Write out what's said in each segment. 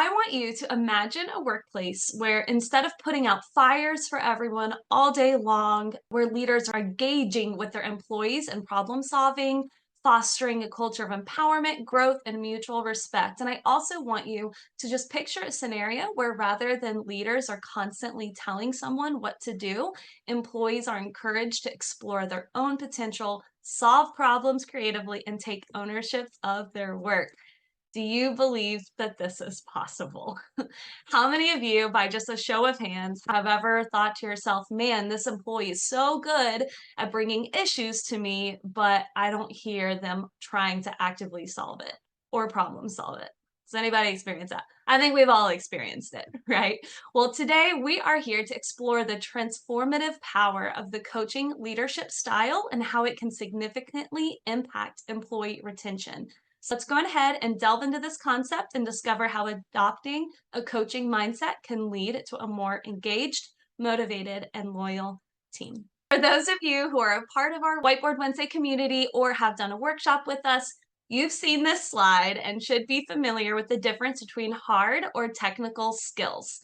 I want you to imagine a workplace where instead of putting out fires for everyone all day long, where leaders are engaging with their employees and problem solving, fostering a culture of empowerment, growth, and mutual respect. And I also want you to just picture a scenario where rather than leaders are constantly telling someone what to do, employees are encouraged to explore their own potential, solve problems creatively, and take ownership of their work. Do you believe that this is possible? How many of you, by just a show of hands, have ever thought to yourself, man, this employee is so good at bringing issues to me, but I don't hear them trying to actively solve it or problem solve it? Does anybody experience that? I think we've all experienced it, right? Well, today we are here to explore the transformative power of the coaching leadership style and how it can significantly impact employee retention. So let's go ahead and delve into this concept and discover how adopting a coaching mindset can lead to a more engaged, motivated, and loyal team. For those of you who are a part of our Whiteboard Wednesday community or have done a workshop with us, you've seen this slide and should be familiar with the difference between hard or technical skills.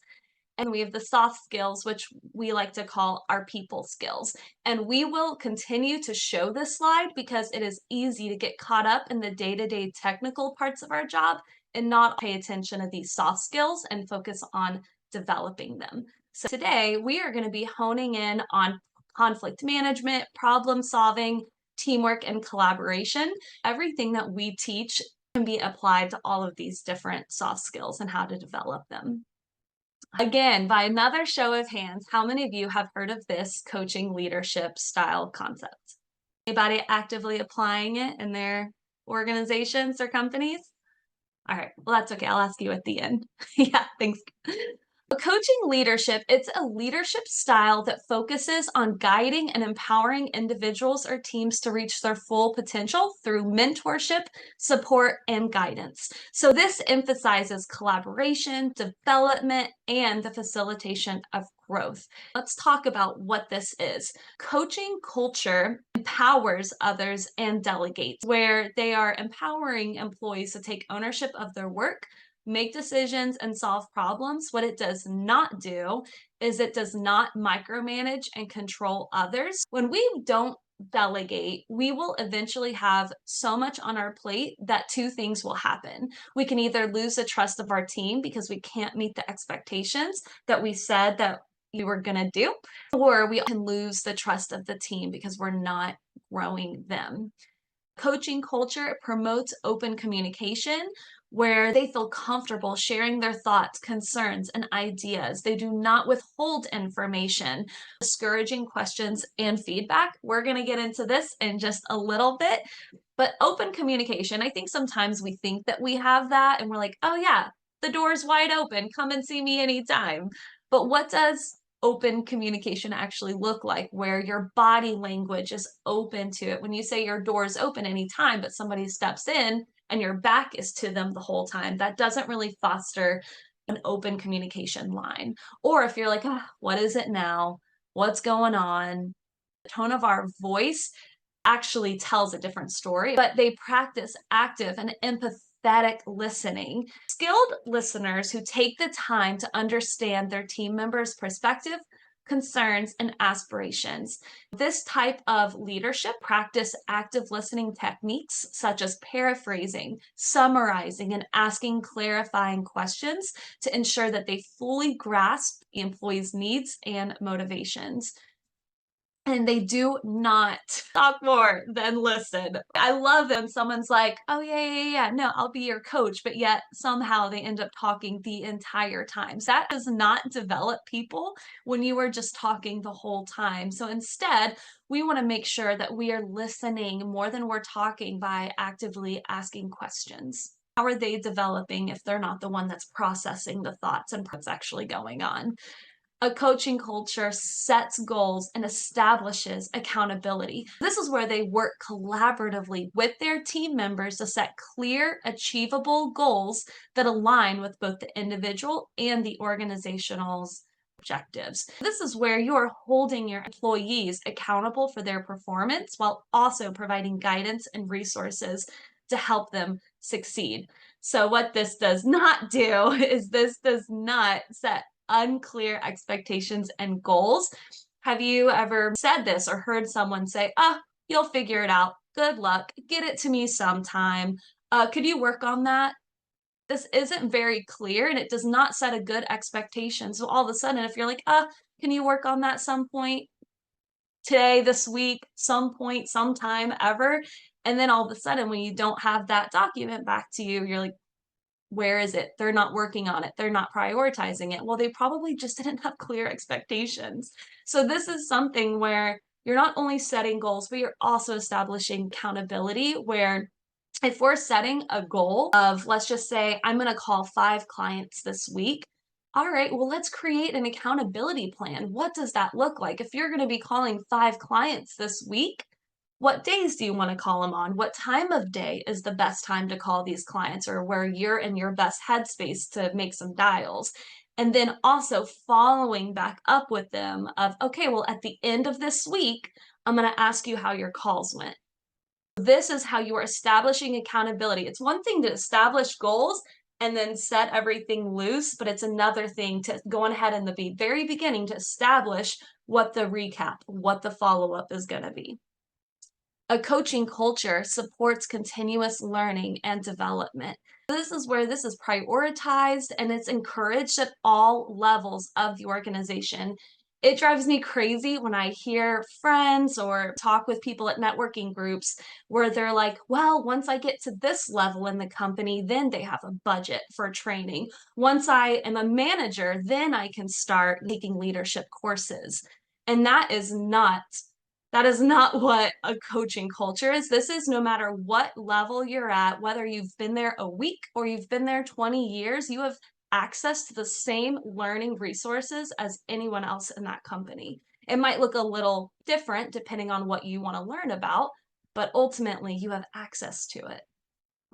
And we have the soft skills, which we like to call our people skills. And we will continue to show this slide because it is easy to get caught up in the day-to-day technical parts of our job and not pay attention to these soft skills and focus on developing them. So today we are going to be honing in on conflict management, problem solving, teamwork, and collaboration. Everything that we teach can be applied to all of these different soft skills and how to develop them. Again, by another show of hands, how many of you have heard of this coaching leadership style concept? Anybody actively applying it in their organizations or companies? All right, well, that's okay. I'll ask you at the end. Yeah, thanks. Coaching leadership, it's a leadership style that focuses on guiding and empowering individuals or teams to reach their full potential through mentorship, support, and guidance. So this emphasizes collaboration, development, and the facilitation of growth. Let's talk about what this is. Coaching culture empowers others and delegates, where they are empowering employees to take ownership of their work, make decisions, and solve problems. What it does not do is it does not micromanage and control others. When we don't delegate, we will eventually have so much on our plate that two things will happen. We can either lose the trust of our team because we can't meet the expectations that we said that we were going to do, or we can lose the trust of the team because we're not growing them. Coaching culture promotes open communication where they feel comfortable sharing their thoughts, concerns, and ideas. They do not withhold information, discouraging questions and feedback. We're going to get into this in just a little bit, but open communication, I think sometimes we think that we have that and we're like, oh yeah, the door's wide open. Come and see me anytime. But what does open communication actually look like, where your body language is open to it? When you say your door is open anytime, but somebody steps in and your back is to them the whole time, that doesn't really foster an open communication line. Or if you're like, what is it now? What's going on? The tone of our voice actually tells a different story, but they practice active and empathetic listening. Skilled listeners who take the time to understand their team members' perspective, concerns, and aspirations. This type of leadership practice active listening techniques such as paraphrasing, summarizing, and asking clarifying questions to ensure that they fully grasp the employee's needs and motivations. And they do not talk more than listen. I love it when someone's like, oh, yeah, no, I'll be your coach. But yet somehow they end up talking the entire time. So that does not develop people when you are just talking the whole time. So instead, we want to make sure that we are listening more than we're talking by actively asking questions. How are they developing if they're not the one that's processing the thoughts and what's actually going on? A coaching culture sets goals and establishes accountability. This is where they work collaboratively with their team members to set clear, achievable goals that align with both the individual and the organizational's objectives. This is where you are holding your employees accountable for their performance while also providing guidance and resources to help them succeed. So what this does not do is this does not set unclear expectations and goals. Have you ever said this or heard someone say, "Ah, you'll figure it out. Good luck. Get it to me sometime. Could you work on that?" This isn't very clear and it does not set a good expectation. So all of a sudden, if you're like, can you work on that some point today, this week, some point, sometime, ever? And then all of a sudden, when you don't have that document back to you, you're like, where is it? They're not working on it. They're not prioritizing it. Well, they probably just didn't have clear expectations. So this is something where you're not only setting goals, but you're also establishing accountability where if we're setting a goal of, let's just say, I'm going to call 5 clients this week. All right, well, let's create an accountability plan. What does that look like? If you're going to be calling 5 clients this week, what days do you want to call them on? What time of day is the best time to call these clients or where you're in your best headspace to make some dials? And then also following back up with them of, okay, well, at the end of this week, I'm going to ask you how your calls went. This is how you are establishing accountability. It's one thing to establish goals and then set everything loose, but it's another thing to go on ahead in the very beginning to establish what the recap, what the follow-up is going to be. A coaching culture supports continuous learning and development. This is where this is prioritized and it's encouraged at all levels of the organization. It drives me crazy when I hear friends or talk with people at networking groups where they're like, well, once I get to this level in the company, then they have a budget for training. Once I am a manager, then I can start taking leadership courses. And that is not what a coaching culture is. This is no matter what level you're at, whether you've been there a week or you've been there 20 years, you have access to the same learning resources as anyone else in that company. It might look a little different depending on what you want to learn about, but ultimately you have access to it.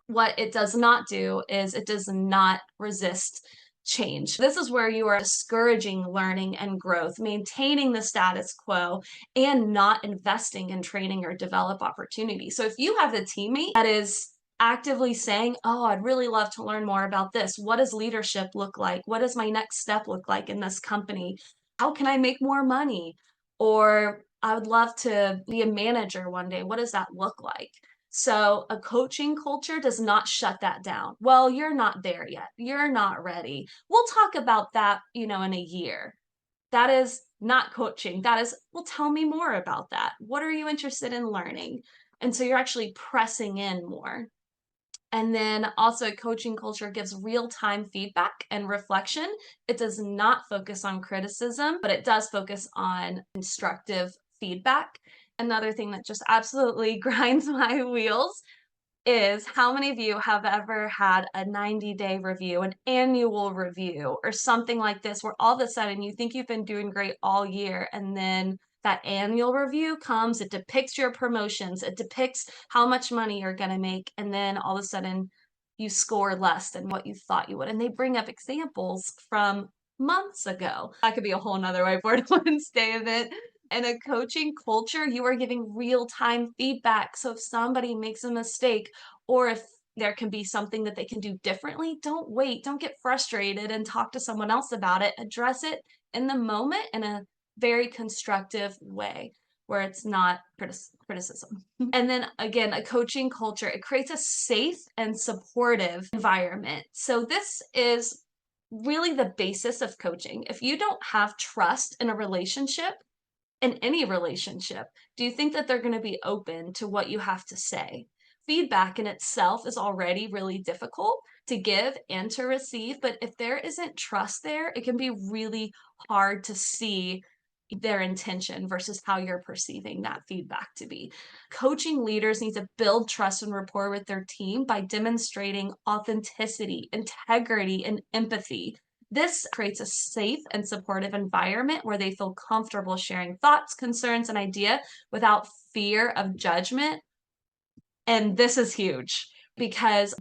What it does not do is it does not resist change. This is where you are discouraging learning and growth, maintaining the status quo, and not investing in training or develop opportunities. So if you have a teammate that is actively saying, oh, I'd really love to learn more about this. What does leadership look like? What does my next step look like in this company? How can I make more money? Or I would love to be a manager one day. What does that look like? So a coaching culture does not shut that down. Well, you're not there yet. You're not ready. We'll talk about that, in a year. That is not coaching. That is, well, tell me more about that. What are you interested in learning? And so you're actually pressing in more. And then also coaching culture gives real-time feedback and reflection. It does not focus on criticism, but it does focus on constructive feedback. Another thing that just absolutely grinds my wheels is how many of you have ever had a 90-day review, an annual review, or something like this, where all of a sudden you think you've been doing great all year, and then that annual review comes, it depicts your promotions, it depicts how much money you're going to make, and then all of a sudden you score less than what you thought you would. And they bring up examples from months ago. That could be a whole nother Whiteboard Wednesday event. In a coaching culture, you are giving real-time feedback. So if somebody makes a mistake or if there can be something that they can do differently, don't wait, don't get frustrated and talk to someone else about it. Address it in the moment in a very constructive way where it's not criticism. And then again, a coaching culture, it creates a safe and supportive environment. So this is really the basis of coaching. If you don't have trust in a relationship, in any relationship, do you think that they're going to be open to what you have to say? Feedback in itself is already really difficult to give and to receive, but if there isn't trust there, it can be really hard to see their intention versus how you're perceiving that feedback to be. Coaching leaders need to build trust and rapport with their team by demonstrating authenticity, integrity, and empathy. This creates a safe and supportive environment where they feel comfortable sharing thoughts, concerns, and ideas without fear of judgment. And this is huge because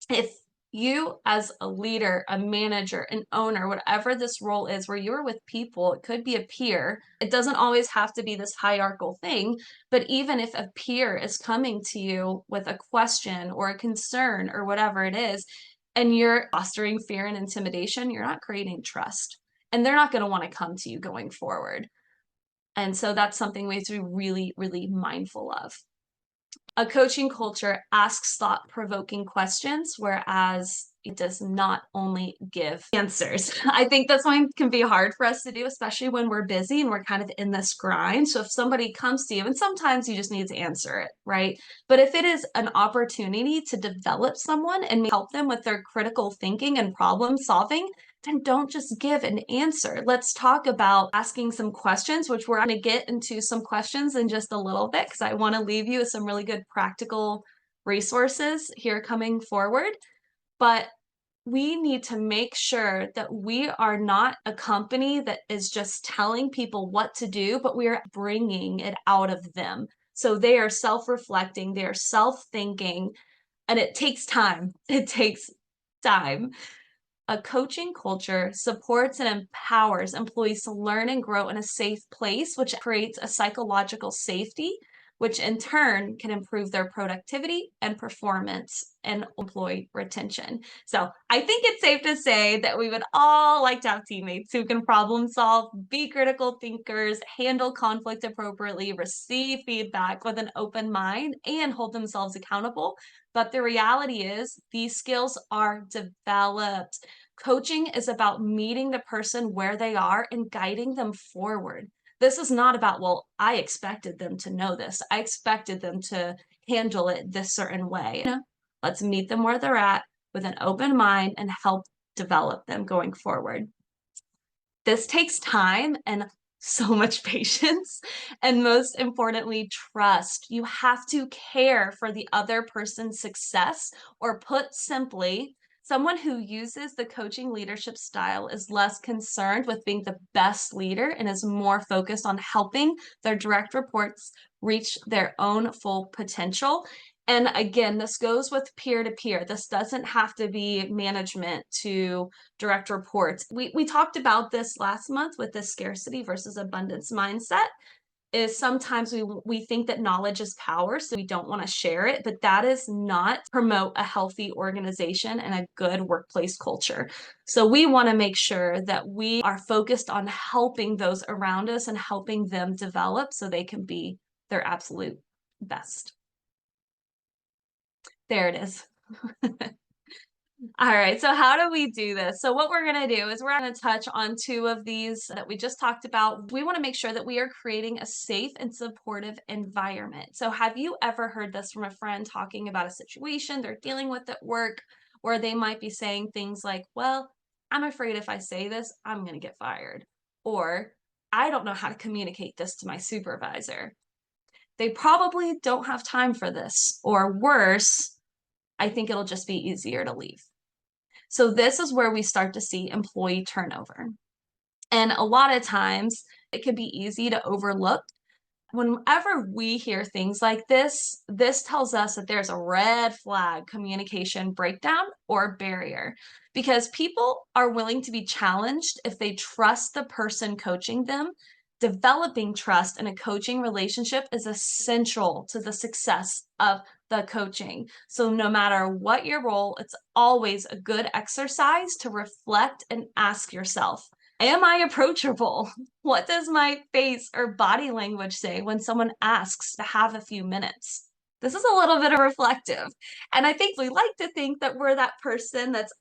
if you as a leader, a manager, an owner, whatever this role is where you're with people, it could be a peer. It doesn't always have to be this hierarchical thing, but even if a peer is coming to you with a question or a concern or whatever it is, and you're fostering fear and intimidation, you're not creating trust. And they're not going to want to come to you going forward. And so that's something we have to be really, really mindful of. A coaching culture asks thought provoking questions, whereas it does not only give answers. I think that's one can be hard for us to do, especially when we're busy and we're kind of in this grind. So if somebody comes to you, and sometimes you just need to answer it, right? But if it is an opportunity to develop someone and help them with their critical thinking and problem solving, then don't just give an answer. Let's talk about asking some questions, which we're going to get into some questions in just a little bit because I want to leave you with some really good practical resources here coming forward. But we need to make sure that we are not a company that is just telling people what to do, but we are bringing it out of them. So they are self-reflecting, they are self-thinking, and it takes time. It takes time. A coaching culture supports and empowers employees to learn and grow in a safe place, which creates a psychological safety, which in turn can improve their productivity and performance and employee retention. So I think it's safe to say that we would all like to have teammates who can problem solve, be critical thinkers, handle conflict appropriately, receive feedback with an open mind, and hold themselves accountable. But the reality is, these skills are developed. Coaching is about meeting the person where they are and guiding them forward. This is not about, well, I expected them to know this. I expected them to handle it this certain way. Let's meet them where they're at with an open mind and help develop them going forward. This takes time and so much patience, and most importantly, trust. You have to care for the other person's success, or put simply, someone who uses the coaching leadership style is less concerned with being the best leader and is more focused on helping their direct reports reach their own full potential. And again, this goes with peer to peer. This doesn't have to be management to direct reports. We talked about this last month with the scarcity versus abundance mindset. Is sometimes we think that knowledge is power, so we don't want to share it, but that is not promote a healthy organization and a good workplace culture. So we want to make sure that we are focused on helping those around us and helping them develop so they can be their absolute best. There it is. All right, so how do we do this? So what we're going to do is we're going to touch on two of these that we just talked about. We want to make sure that we are creating a safe and supportive environment. So have you ever heard this from a friend talking about a situation they're dealing with at work, where they might be saying things like, well, I'm afraid if I say this, I'm going to get fired. Or I don't know how to communicate this to my supervisor. They probably don't have time for this. Or worse, I think it'll just be easier to leave. So this is where we start to see employee turnover. And a lot of times it can be easy to overlook. Whenever we hear things like this tells us that there's a red flag communication breakdown or barrier, because people are willing to be challenged if they trust the person coaching them. Developing trust in a coaching relationship is essential to the success of the coaching. So no matter what your role, it's always a good exercise to reflect and ask yourself, am I approachable? What does my face or body language say when someone asks to have a few minutes? This is a little bit of reflective. And I think we like to think that we're that person that's,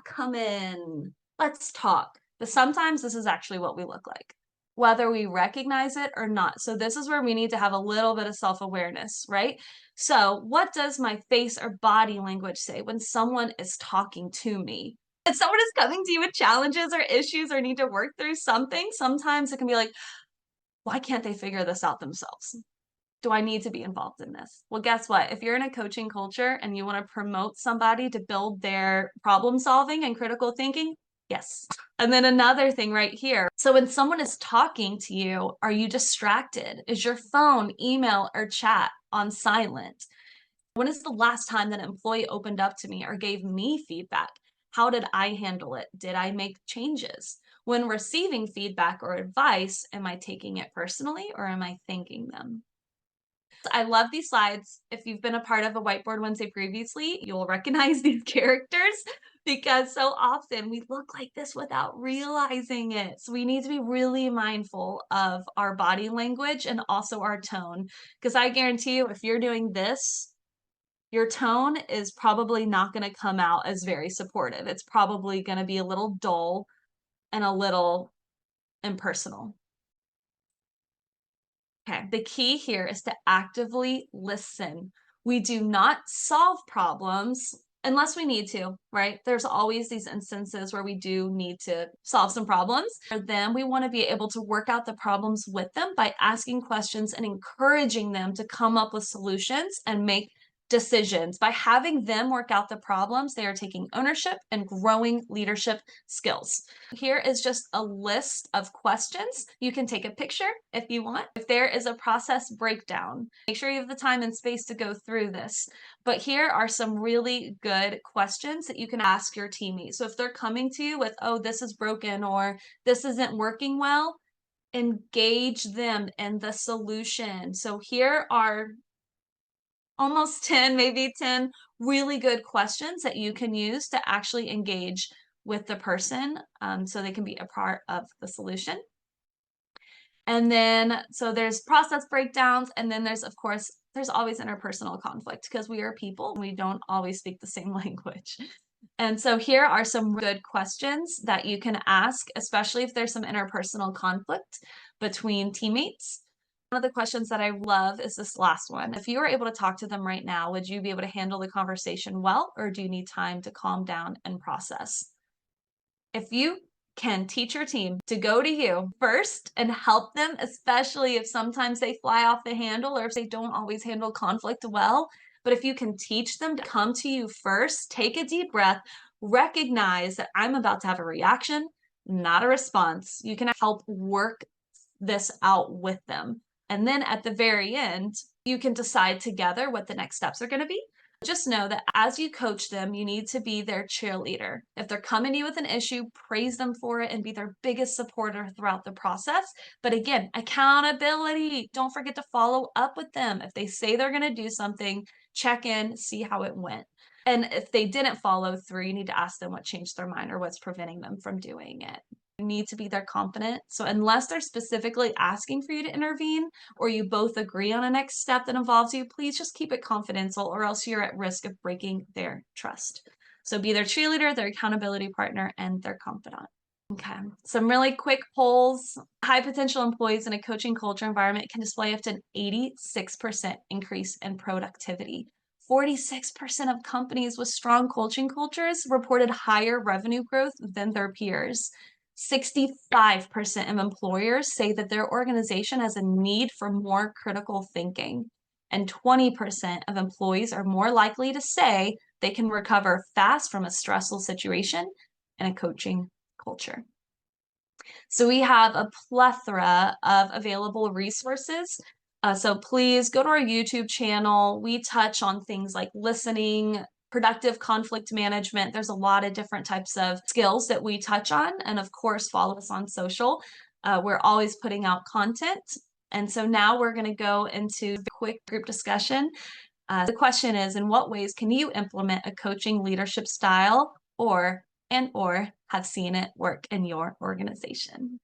come in, let's talk. But sometimes this is actually what we look like, whether we recognize it or not. So this is where we need to have a little bit of self-awareness, right? So what does my face or body language say when someone is talking to me? If someone is coming to you with challenges or issues or need to work through something, sometimes it can be like, why can't they figure this out themselves? Do I need to be involved in this? Well, guess what? If you're in a coaching culture and you want to promote somebody to build their problem solving and critical thinking, yes. And then another thing right here. So when someone is talking to you, are you distracted? Is your phone, email, or chat on silent? When is the last time that an employee opened up to me or gave me feedback? How did I handle it? Did I make changes? When receiving feedback or advice, am I taking it personally or am I thanking them? I love these slides. If you've been a part of a Whiteboard Wednesday previously, you'll recognize these characters because so often we look like this without realizing it. So we need to be really mindful of our body language and also our tone. Because I guarantee you, if you're doing this, your tone is probably not going to come out as very supportive. It's probably going to be a little dull and a little impersonal. Okay, the key here is to actively listen. We do not solve problems unless we need to, right? There's always these instances where we do need to solve some problems. For them, we want to be able to work out the problems with them by asking questions and encouraging them to come up with solutions and make decisions. By having them work out the problems, they are taking ownership and growing leadership skills. Here is just a list of questions. You can take a picture if you want. If there is a process breakdown, make sure you have the time and space to go through this. But here are some really good questions that you can ask your teammates. So if they're coming to you with, oh, this is broken or this isn't working well, engage them in the solution. So here are almost 10, maybe 10 really good questions that you can use to actually engage with the person so they can be a part of the solution. And then, so there's process breakdowns, and then there's, of course, there's always interpersonal conflict because we are people. We don't always speak the same language. And so here are some good questions that you can ask, especially if there's some interpersonal conflict between teammates. One of the questions that I love is this last one. If you were able to talk to them right now, would you be able to handle the conversation well, or do you need time to calm down and process? If you can teach your team to go to you first and help them, especially if sometimes they fly off the handle or if they don't always handle conflict well, but if you can teach them to come to you first, take a deep breath, recognize that I'm about to have a reaction, not a response. You can help work this out with them. And then at the very end, you can decide together what the next steps are going to be. Just know that as you coach them, you need to be their cheerleader. If they're coming to you with an issue, praise them for it and be their biggest supporter throughout the process. But again, accountability. Don't forget to follow up with them. If they say they're going to do something, check in, see how it went. And if they didn't follow through, you need to ask them what changed their mind or what's preventing them from doing it. You need to be their confidant. So unless they're specifically asking for you to intervene or you both agree on a next step that involves you, please just keep it confidential or else you're at risk of breaking their trust. So be their cheerleader, their accountability partner, and their confidant. Okay, some really quick polls. High potential employees in a coaching culture environment can display up to an 86% increase in productivity. 46% of companies with strong coaching cultures reported higher revenue growth than their peers. 65% of employers say that their organization has a need for more critical thinking. And 20% of employees are more likely to say they can recover fast from a stressful situation in a coaching culture. So we have a plethora of available resources. So please go to our YouTube channel. We touch on things like listening, productive conflict management. There's a lot of different types of skills that we touch on. And of course, follow us on social. We're always putting out content. And so now we're going to go into a quick group discussion. The question is, in what ways can you implement a coaching leadership style or have seen it work in your organization?